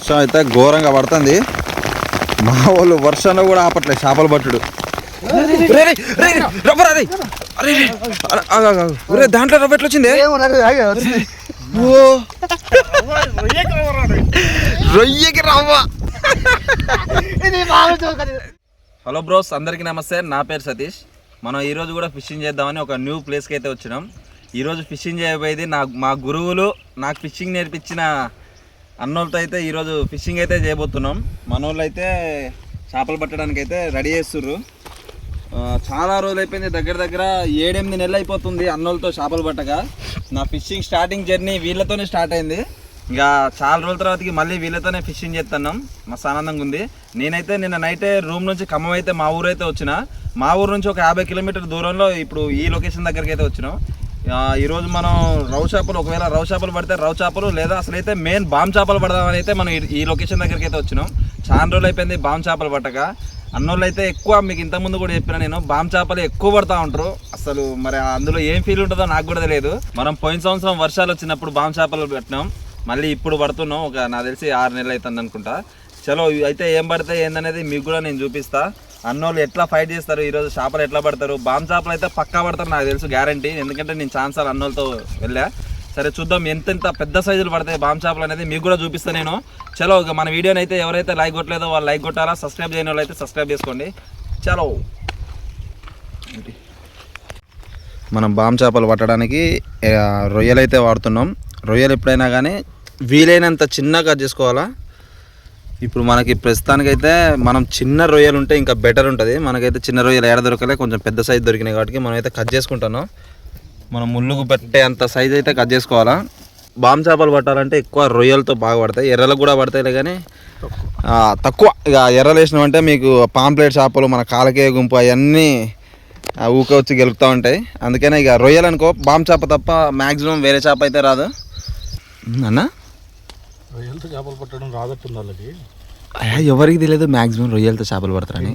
వర్షం అయితే ఘోరంగా పడుతుంది. మా వాళ్ళు వర్షంలో కూడా ఆపట్లేదు చేపలు పట్టుడు. దాంట్లో రవ్వ ఎట్లా వచ్చింది? రొయ్యకి రవ్వ. హలో బ్రోస్, అందరికీ నమస్తే. నా పేరు సతీష్. మనం ఈరోజు కూడా ఫిషింగ్ చేద్దామని ఒక న్యూ ప్లేస్కి అయితే వచ్చినాం. ఈరోజు ఫిషింగ్ చేయబోయేది మా గురువులు నాకు ఫిషింగ్ నేర్పించిన అన్నోళ్ళతో అయితే ఈరోజు ఫిషింగ్ అయితే చేయబోతున్నాం. మనోళ్ళు అయితే చేపలు పట్టడానికి అయితే రెడీ చేస్తుర్రు. చాలా రోజులు అయిపోయింది, దగ్గర 7-8 నెలలు అయిపోతుంది అన్నోళ్ళతో చేపలు పట్టక. నా ఫిషింగ్ స్టార్టింగ్ జర్నీ వీళ్ళతోనే స్టార్ట్ అయింది. ఇంకా చాలా రోజుల తర్వాతకి మళ్ళీ వీళ్ళతోనే ఫిషింగ్ చేస్తున్నాం. మస్తు ఆనందంగా ఉంది. నేనైతే నిన్న నైటే రూమ్ నుంచి ఖమ్మం అయితే మా ఊరు అయితే వచ్చిన. మా ఊరు నుంచి ఒక 50 కిలోమీటర్ దూరంలో ఇప్పుడు ఈ లొకేషన్ దగ్గరికి అయితే వచ్చినాం. ఈరోజు మనం రవ్వ చేపలు, ఒకవేళ రవ్వ చేపలు పడితే రవ్వ చేపలు, లేదా అసలు అయితే మెయిన్ బామ్ చేపలు పడదామని అయితే మనం ఈ లొకేషన్ దగ్గరికి అయితే వచ్చినాం. చాలా రోజులు అయిపోయింది బామ్ చేపలు పట్టక. అన్నోళ్ళు అయితే ఎక్కువ, మీకు ఇంతకుముందు కూడా చెప్పిన నేను, బామ్ చేపలు ఎక్కువ పడతా ఉంటారు. అసలు మరి అందులో ఏం ఫీల్ ఉంటుందో నాకు కూడా తెలియదు. మనం పోయిన సంవత్సరం వర్షాలు వచ్చినప్పుడు బామ్ చేపలు పెట్టినాం, మళ్ళీ ఇప్పుడు పడుతున్నాం. నాకు తెలిసి 6 నెలలు అవుతుంది అనుకుంటా. చలో అయితే ఏం పడితే ఏందనేది మీకు కూడా నేను చూపిస్తా. అన్నోళ్ళు ఎట్లా ఫైట్ చేస్తారు, ఈరోజు చేపలు ఎట్లా పడతారు. బామ్ చేపలు అయితే పక్కా పడతారు నాకు తెలుసు, గ్యారంటీ. ఎందుకంటే నేను ఛాన్సాలు అన్నోళ్ళతో వెళ్ళా. సరే చూద్దాం ఎంత పెద్ద సైజులు పడతాయి బామ్ చేపలు అనేది మీకు కూడా చూపిస్తాను నేను. చలో మన వీడియోని అయితే ఎవరైతే లైక్ కొట్టలేదో వాళ్ళు లైక్ కొట్టాలా, సబ్స్క్రైబ్ చేయని వాళ్ళు అయితే సబ్స్క్రైబ్ చేసుకోండి. చలో మనం బామ్ చేపలు పట్టడానికి రొయ్యలు అయితే వాడుతున్నాం. రొయ్యలు ఎప్పుడైనా కానీ వీలైనంత చిన్నగా కట్ చేసుకోవాలా. ఇప్పుడు మనకి ప్రస్తుతానికైతే మనం చిన్న రొయ్యలు ఉంటే ఇంకా బెటర్ ఉంటుంది. మనకైతే చిన్న రొయ్యలు ఏడ దొరకలే, కొంచెం పెద్ద సైజు దొరికినాయి కాబట్టి మనమైతే కట్ చేసుకుంటాను. మనం ముళ్ళుకు పెట్టే అంత సైజు అయితే కట్ చేసుకోవాలా. బామ్ చేపలు పట్టాలంటే ఎక్కువ రొయ్యలతో బాగా పడతాయి, ఎర్రలు కూడా పడతాయిలే కానీ తక్కువ. ఇక ఎర్రలు వేసినామంటే మీకు పాంప్లెట్ చేపలు, మన కాలకే గుంపు అవన్నీ ఊక వచ్చి గెలుపుతూ ఉంటాయి. అందుకనే ఇక రొయ్యలు అనుకో, బామ్ చేప తప్ప మ్యాక్సిమం వేరే చేప అయితే రాదు. అన్న రొయ్యలతో చేపలు పట్టడం రాదట్టుంది వాళ్ళకి. ఎవరికి తెలియదు మ్యాక్సిమం రొయ్యలతో చేపలు పడతారని.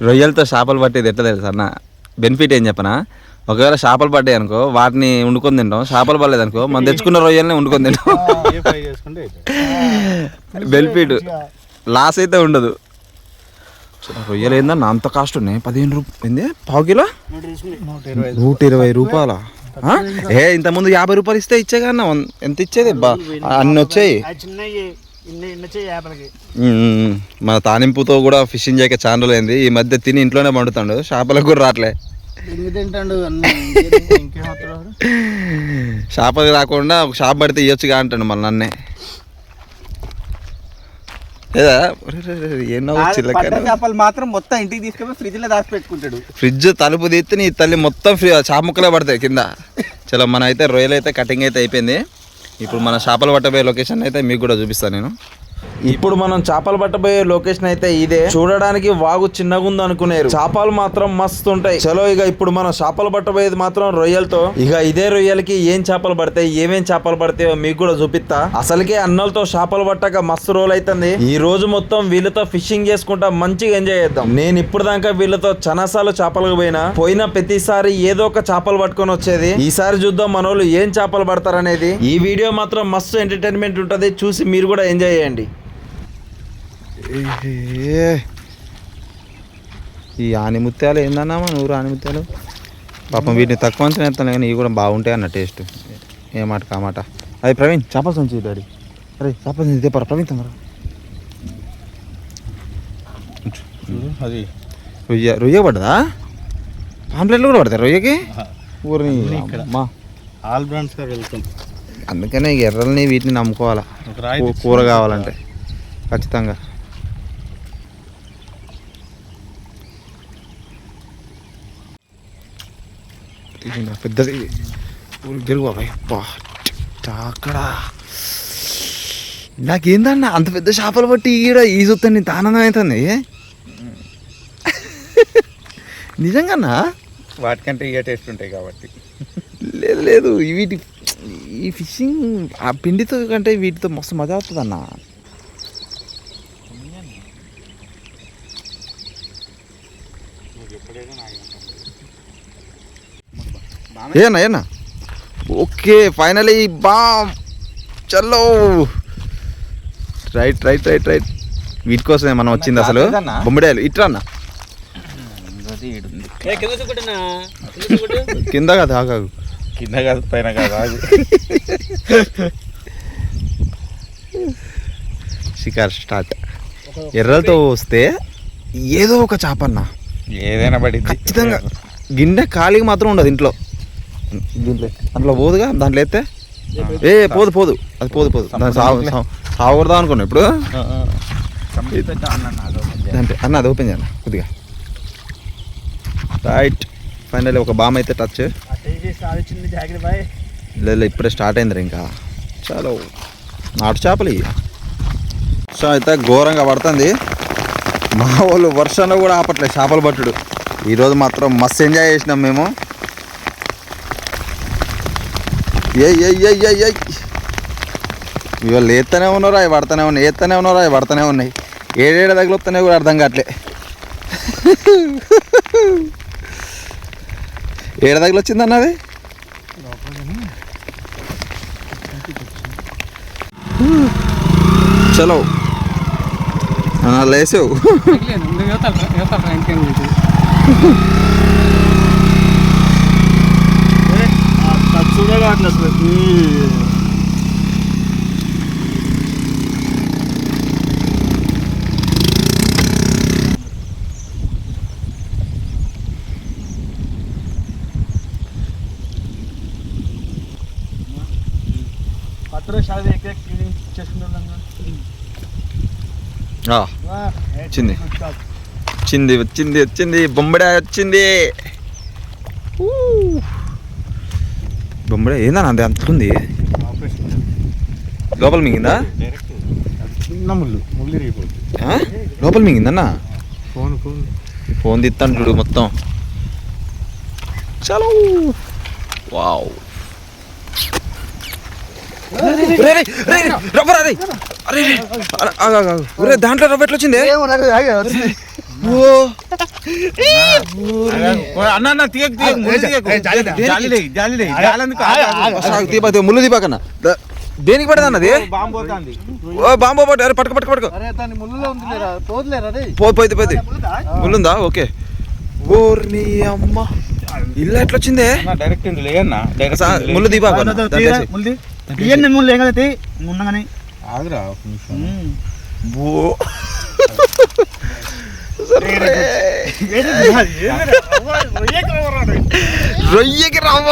రొయ్యలతో చేపలు పట్టేది ఎట్లా తెలుసు అన్న? బెనిఫిట్ ఏం చెప్పనా? ఒకవేళ చేపలు పడ్డాయి అనుకో వాటిని వండుకొని తింటాం, చేపలు పడలేదు అనుకో మనం తెచ్చుకున్న రొయ్యల్ని వండుకొని తింటాం. బెనిఫిట్, లాస్ అయితే ఉండదు. రొయ్యలు ఏందన్న అంత కాస్ట్ ఉన్నాయి? 15 రూపాయలు పావు కిలో, 120 రూపాయల. ఇంతకుముందు 50 రూపాయలు ఇస్తే ఇచ్చే కన్నా ఎంత ఇచ్చేది బా, అన్ని వచ్చాయి. మన తానింపుతో కూడా ఫిషింగ్ చేయక చాలా రోజులైంది. ఈ మధ్య తిని ఇంట్లోనే పండుతాడు, చేపలకు కూడా రావట్లే. చేపలకు రాకుండా ఒక చేప పడితే ఇవ్వచ్చుగా అంటాడు మళ్ళీ నన్నే. లేదా చేపలు మాత్రం మొత్తం ఇంటికి తీసుకొని ఫ్రిడ్జ్ లో దాచి పెట్టుకుంటాడు. ఫ్రిడ్జ్ తలుపు తీస్తే నీ తల్లి మొత్తం చేప ముక్కలే పడతాయి కింద. చలో మన అయితే రొయ్యలు అయితే కటింగ్ అయితే అయిపోయింది. ఇప్పుడు మన చేపలు పట్టబోయే లొకేషన్ అయితే మీకు కూడా చూపిస్తాను నేను. ఇప్పుడు మనం చేపలు పట్టబోయే లొకేషన్ అయితే ఇదే. చూడడానికి వాగు చిన్నగా ఉంది అనుకునేరు, చేపలు మాత్రం మస్తు ఉంటాయి. చలో ఇక ఇప్పుడు మనం చేపలు పట్టబోయేది మాత్రం రొయ్యలతో. ఇక ఇదే రొయ్యలకి ఏం చేపలు పడతాయి, ఏమేం చేపలు పడతాయో మీకు కూడా చూపిస్తా. అసలుకే అన్నలతో చేపలు పట్టక మస్తు రోజులు అవుతుంది. ఈ రోజు మొత్తం వీళ్ళతో ఫిషింగ్ చేసుకుంటా మంచిగా ఎంజాయ్ చేద్దాం. నేను ఇప్పుడు దాకా వీళ్ళతో చాలాసార్లు చేపలకు పోయిన ప్రతిసారి ఏదో ఒక చేపలు పట్టుకొని వచ్చేది. ఈసారి చూద్దాం మనోళ్ళు ఏం చేపలు పడతారనేది. ఈ వీడియో మాత్రం మస్తు ఎంటర్టైన్మెంట్ ఉంటుంది, చూసి మీరు కూడా ఎంజాయ్ చేయండి. ఈ ఆనిముత్యాలు ఏందన్నా మన ఊరు ఆనిముత్యాలు పాపం వీటిని తక్కువ అంచనా ఎత్తాను కానీ ఇవి కూడా బాగుంటాయి అన్న టేస్ట్. ఏ మాట కామాట. అది ప్రవీణ్ చేపల సంచి డాడీ, అరే చేపల సంచి తెప్పరా ప్రవీణ్ తమరా. అది రొయ్య పడ్డదా? పాంప్లెట్లు కూడా పడతాయి రొయ్యకి? ఊరిని మా ఆల్ బ్రాండ్స్ గారు వెళ్తాం. అందుకనే ఇక ఎర్రల్ని వీటిని నమ్ముకోవాలా కూర కావాలంటే ఖచ్చితంగా. పెద్దది జరుగు బాబాయ్. అక్కడ నాకేందన్న అంత పెద్ద చేపలు పట్టి ఈడ ఈ చూస్తాను ఇంత ఆనందం అవుతుంది నిజంగానా? వాటికంటే ఇక టేస్ట్ ఉంటాయి కాబట్టి. లేదు వీటి ఈ ఫిషింగ్ ఆ పిండితో కంటే వీటితో మస్తు మజా అవుతుంది అన్న. ఏనా ఓకే ఫైనలీ బామ్ చల్లో రైట్ రైట్ రైట్ రైట్ వీటి కోసమే మనం వచ్చింది అసలు. బొమ్మిడాయలు ఇట్రా అన్న. కింద కాదు ఆగాగు, కింద కాదు పైన కాదు ఆగు. షికార్ స్టార్ట్. ఎర్రలతో వస్తే ఏదో ఒక చేప అన్న ఏదైనా పడి ఖచ్చితంగా. గిన్నె ఖాళీగా మాత్రం ఉండదు ఇంట్లో. దీంట్లో అందులో పోదుగా, దాంట్లో ఎత్తే పోదు పోదు, అది పోదు పోదు. దాన్ని సాగుదాం అనుకున్నా ఇప్పుడు. అంటే అన్న అది ఓపెన్ చేయన్న కొద్దిగా. రైట్ ఫైనల్ ఒక బామ్ అయితే టచ్. లేదు ఇప్పుడే స్టార్ట్ అయింది ఇంకా. చాలా నాటు చేపలు ఇవి. వర్షం అయితే ఘోరంగా పడుతుంది. మా వాళ్ళు వర్షంలో కూడా ఆపట్లేదు చేపలు పట్టుడు. ఈరోజు మాత్రం మస్తు ఎంజాయ్ చేసినాం మేము. ఇవాళ ఎత్తనే ఉన్నారు, అవి పడుతూనే ఉన్నాయి, ఎత్తనే ఉన్నారు, అవి పడుతూనే ఉన్నాయి. ఏడేడ తగిలిస్తూనే కూడా అర్థం కావట్లే. ఏడ తగిలొచ్చింది అన్నది. చలో లేసావు. వచ్చింది వచ్చింది వచ్చింది వచ్చింది బొమ్మడాయ వచ్చింది. బొమ్మడాయ ఏందన్నా అది అంతుంది లోపల మింగిందా? చిన్న ముళ్ళు లోపల మింగిందన్నా. ఫోన్ తిత్తాను చూడు మొత్తం. చలో వావ్. దాంట్లో రవ్వ ఎట్లా వచ్చింది? ముళ్ళు దీపాకన్నా దేనికి పడదా అన్నది? బాంబో పట్టు. అరే పట్టుకు పట్టుకు పట్టుకో. పోయితే పోయితే ముళ్ళుందా? ఓకే. ఓర్ని అమ్మ ఇల్లు ఎట్లా వచ్చిందే? డైరెక్ట్ ముళ్ళు దీపాక ఆగురా. రొయ్యకి రవ్వ.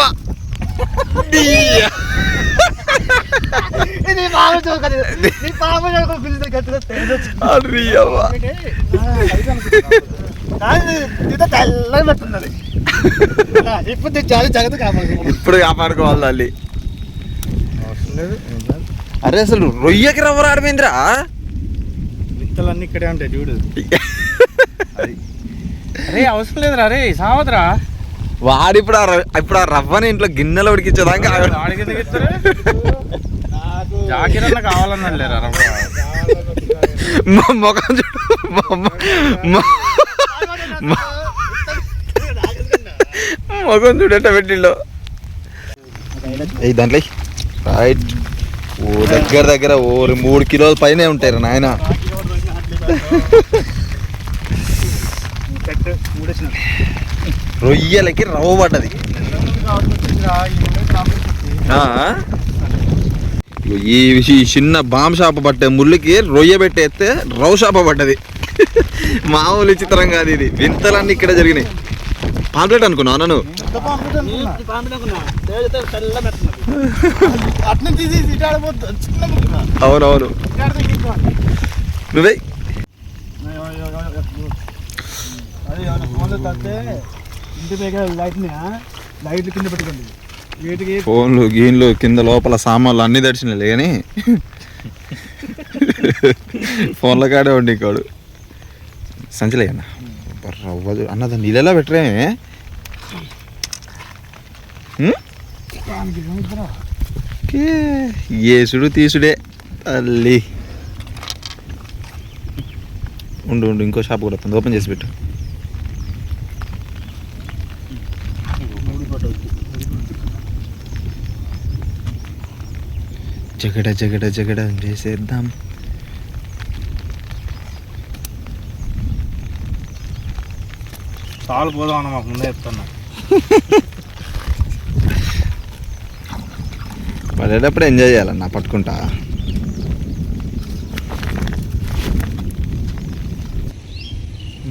ఇప్పుడు కాపాడుకోవాలి తల్లి. అరే అసలు రొయ్యకి రవ్వ రావడమేంద్రా? వింతలన్నీ ఇక్కడే ఉంటాయి చూడు. అరే అవసరం లేదురా, అరే సావద్రా. వాడు ఇప్పుడు ఆ రవ్వని ఇంట్లో గిన్నెలో ఉడికించేదాకా జాకిరన్న కావాలన్నా లేరా రవ్వ? ముఖం చూడు, ముఖం చూడట పెట్టిలో. దాంట్లో రైట్. ఓ దగ్గర దగ్గర 3 కిలోల పైనే ఉంటారు నాయన. రొయ్యలకి రవ్వ పడ్డది. ఈ చిన్న బాంబు షాప పట్టే ముళ్ళుకి రొయ్య పెట్టేస్తే రవ్వ షాప పడ్డది. మామూలు విచిత్రం కాదు ఇది. వింతలన్నీ ఇక్కడ జరిగినాయి. పాంప్లెట్ అనుకున్నావు నన్ను? అవునవును నువ్వే. ఫోన్లు గీన్లు కింద లోపల సామాన్లు అన్ని దర్శనలే కానీ ఫోన్ల కాడే ఉండి ఇంకోడు సంచలే అన్న. రవ్వ అన్నదాన్ని నీళ్ళలా పెట్టరేమే. ఏసుడు తీసుడే తల్లి. ఉండు ఇంకో షాప్ కూడా వస్తుంది, ఓపెన్ చేసి పెట్టు. జగడ జగడ జగడ చేసేద్దాం. చాలు పోదాం అన్న, మాకు ముందే చెప్తున్నా. పడేటప్పుడు ఎంజాయ్ చేయాలన్న, పట్టుకుంటా.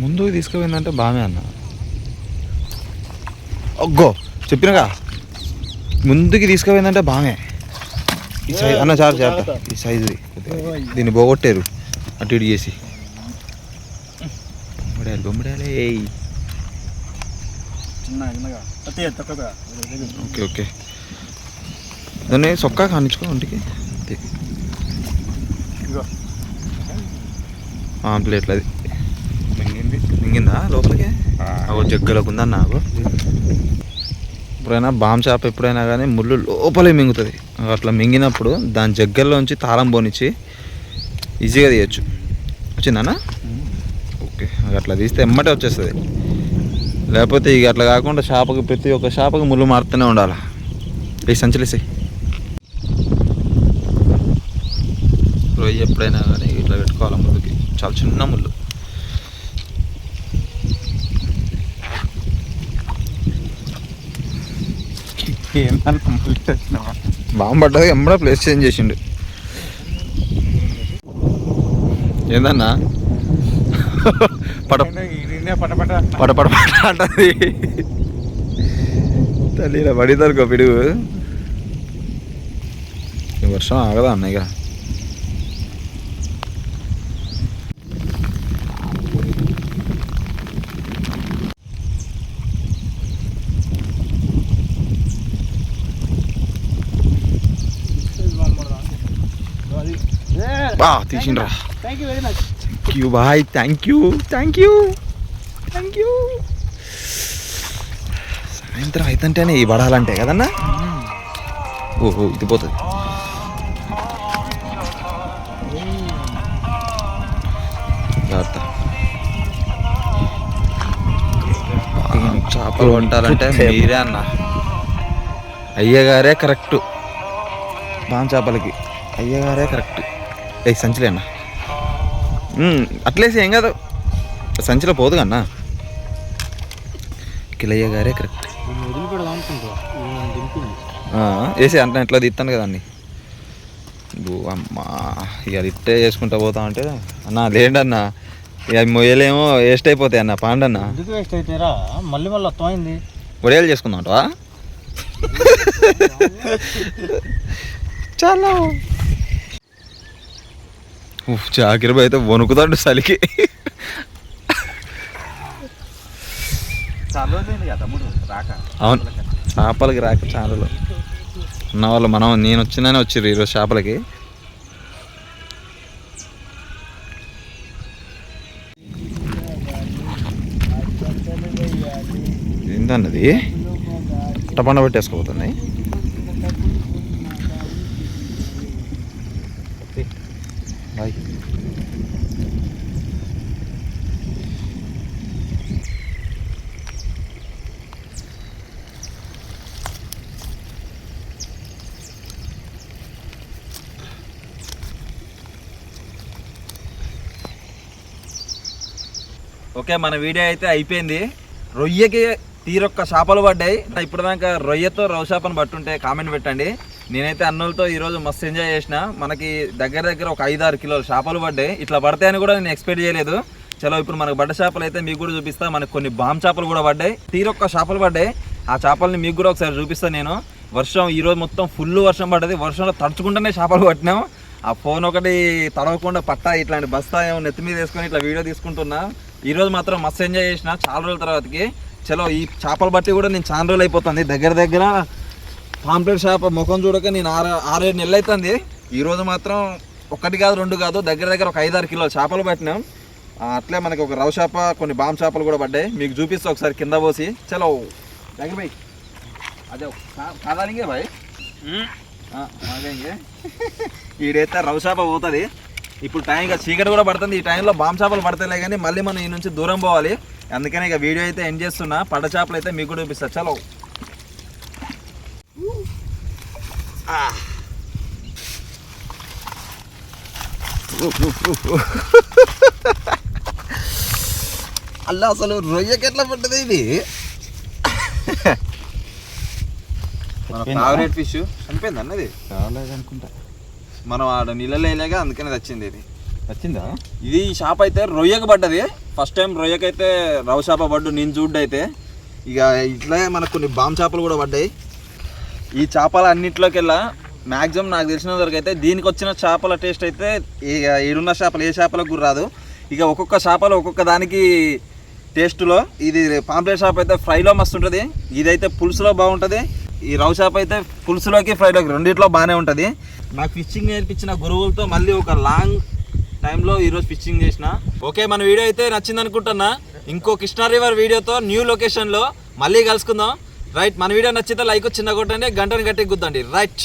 ముందుకు తీసుకుపోయిందంటే బాగా అన్న. ఒగ్గో చెప్పినగా, ముందుకి తీసుకుపోయిందంటే బాగా. ఈ సైజ్ అన్న చాలు చేస్తా, ఈ సైజు దీన్ని పోగొట్టారు అటు ఇటు చేసి. బొమ్మడాలి బొమ్మడాలి. ఓకే ఓకే, దాన్ని సొక్కా కానిచ్చుకో ఒంటికి. ప్లేట్లు అది మింగిందా లోపలికి? జగ్గలకు ఉందా నాకు. ఎప్పుడైనా బామ్ చేప ఎప్పుడైనా కానీ ముళ్ళు లోపలే మింగుతుంది. అట్లా మింగినప్పుడు దాని జగ్గల్లోంచి తాళం పోనిచ్చి ఈజీగా తీయచ్చు. వచ్చిందన్నా? ఓకే, అట్లా తీస్తే ఎమ్మటే వచ్చేస్తుంది. లేకపోతే ఇక అట్లా కాకుండా చేపకి ప్రతి ఒక్క చేపకి ముళ్ళు మారుతూనే ఉండాలి. ఈ సంచలేసి రొయ్యి ఎప్పుడైనా కానీ ఇట్లా పెట్టుకోవాలి ముళ్ళుకి, చాలా చిన్న ముళ్ళు. బాంబు పడ్డది ఎమ్మడా ప్లేస్ చేంజ్ చేసిండు. ఏందన్నా పట పట పట పట అంటది తల్లి. ఇలా పడిద్దరుకో పిడుగు. ఈ వర్షం ఆగదా అన్నయ్య? తీసిండ్రా. Thank you boy, thank you thank you thank you. సాయంత్రం అయితంటేనే ఈ పడాలంటే కదన్నా. ఓహో ఇది పోతుంది. జాగ్రత్త. చేపలు వంటాలంటే మీరే అన్న. అయ్యగారే కరెక్ట్. బాగా చేపలకి అయ్యగారే కరెక్ట్. సంచిలే అన్న, అట్లేసి ఏం కాదు, సంచిలో పోదు కన్నా. కిలయ్య గారే కరెక్ట్. వేసి అంటే ఎట్లా తీస్తాను కదా అన్ని. అమ్మా ఇక ఇట్టే చేసుకుంటా పోతా అంటే అన్న లేండి అన్న, ఇక మొయ్యలేమో వేస్ట్ అయిపోతాయి అన్న. పాండన్న వేస్ట్ అయితేరా మళ్ళీ మళ్ళీ అర్థమైంది. వడియాలు చేసుకుందాం అంటవా? చాలా జాకిరబాయ్ అయితే వణుకుతాడు చలికి. అవును, చేపలకి రాక చాలు ఉన్న వాళ్ళు మనం. నేను వచ్చిందని వచ్చిర్రు ఈరోజు చేపలకి. ఏంటన్నది టపండ పెట్టేసుకోపోతుంది. బాయ్. ఓకే, మన వీడియో అయితే అయిపోయింది. రొయ్యకి తీరొక్క చేపలు పడ్డాయి. ఇప్పుడు దాకా రొయ్యతో రవ్వ చేపను పట్టుంటే కామెంట్ పెట్టండి. నేనైతే అన్నులతో ఈరోజు మస్తు ఎంజాయ్ చేసిన. మనకి దగ్గర దగ్గర ఒక 5-6 కిలోల చేపలు పడ్డాయి. ఇట్లా పడతాయని కూడా నేను ఎక్స్పెక్ట్ చేయలేదు. చలో ఇప్పుడు మనకు బడ్డ చేపలు అయితే మీకు కూడా చూపిస్తా. మనకు కొన్ని బామ్ చేపలు కూడా పడ్డాయి, తీరొక్క చేపలు పడ్డాయి. ఆ చేపల్ని మీకు కూడా ఒకసారి చూపిస్తాను నేను. వర్షం ఈరోజు మొత్తం ఫుల్ వర్షం పడ్డది. వర్షంలో తడుచుకుంటూనే చేపలు పట్టినాం. ఆ ఫోన్ ఒకటి తడవకుండా పట్టా ఇట్లాంటి బస్తా ఏమో నెత్తి మీద వేసుకొని ఇట్లా వీడియో తీసుకుంటున్నా. ఈరోజు మాత్రం మస్తు ఎంజాయ్ చేసిన చాలా రోజుల తర్వాతకి. చలో ఈ చేపలు బట్టి కూడా నేను చాలా రోజులు అయిపోతుంది. దగ్గర దగ్గర పాంప్లెట్ చేప ముఖం చూడక నేను 6-7 నెలలు అవుతుంది. ఈరోజు మాత్రం 1 కాదు 2 కాదు దగ్గర దగ్గర ఒక 5-6 కిలోల చేపలు పట్టినాం. అట్లే మనకి ఒక రవ్వ చేప, కొన్ని బామ్ చేపలు కూడా పడ్డాయి. మీకు చూపిస్తే ఒకసారి కింద పోసి. చలో దగ్గర భాయ్, అదే కాదానికే భాయ్ ఈడైతే రవ్వ చేప పోతుంది. ఇప్పుడు టైంగా చీకటి కూడా పడుతుంది. ఈ టైంలో బామ్ చేపలు పడతాయిలే కానీ మళ్ళీ మనం ఈ నుంచి దూరం పోవాలి. అందుకనే ఇక వీడియో అయితే ఎండ్ చేస్తున్నా. పడ్డ చేపలు అయితే మీకు కూడా చూపిస్తా. చలో అలా అసలు రొయ్యకి ఎట్లా పడ్డది ఇది మన ఫేవరెట్ ఫిష్ చనిపోయింది అన్నది రాలేదనుకుంటా. మనం ఆడ నీళ్ళలో వేయలేగా అందుకనే వచ్చింది ఇది వచ్చిందా? ఇది షాప్ అయితే రొయ్యకు పడ్డది ఫస్ట్ టైం రొయ్యకైతే రవ చేప పడ్డు నేను చూడ్డు అయితే ఇక ఇట్లా మనకు కొన్ని బామ్ చేపలు కూడా పడ్డాయి ఈ చేపలు అన్నింటిలోకెల్లా మ్యాక్సిమం నాకు తెలిసిన వరకు అయితే దీనికి వచ్చిన చేపల టేస్ట్ అయితే ఇక ఈడున్న చేపలు ఏ చేపలకు కూడా రాదు ఇక ఒక్కొక్క చేపలు ఒక్కొక్క దానికి టేస్ట్లో ఇది పాంప్లెట్ చేప అయితే ఫ్రైలో మస్తు ఉంటుంది ఇదైతే పులుసులో బాగుంటుంది ఈ రవ చేప అయితే పులుసులోకి ఫ్రైలోకి రెండిట్లో బాగానే ఉంటుంది నాకు ఫిషింగ్ నేర్పించిన గురువులతో మళ్ళీ ఒక లాంగ్ టైంలో ఈరోజు ఫిషింగ్ చేసిన ఓకే మన వీడియో అయితే నచ్చింది అనుకుంటున్నా ఇంకో కృష్ణా రివర్ వీడియోతో న్యూ లొకేషన్లో మళ్ళీ కలుసుకుందాం రైట్ మన వీడియో నచ్చితే లైక్ చిన్న కొట్టండి గంటని గట్టిగా గుద్దండి రైట్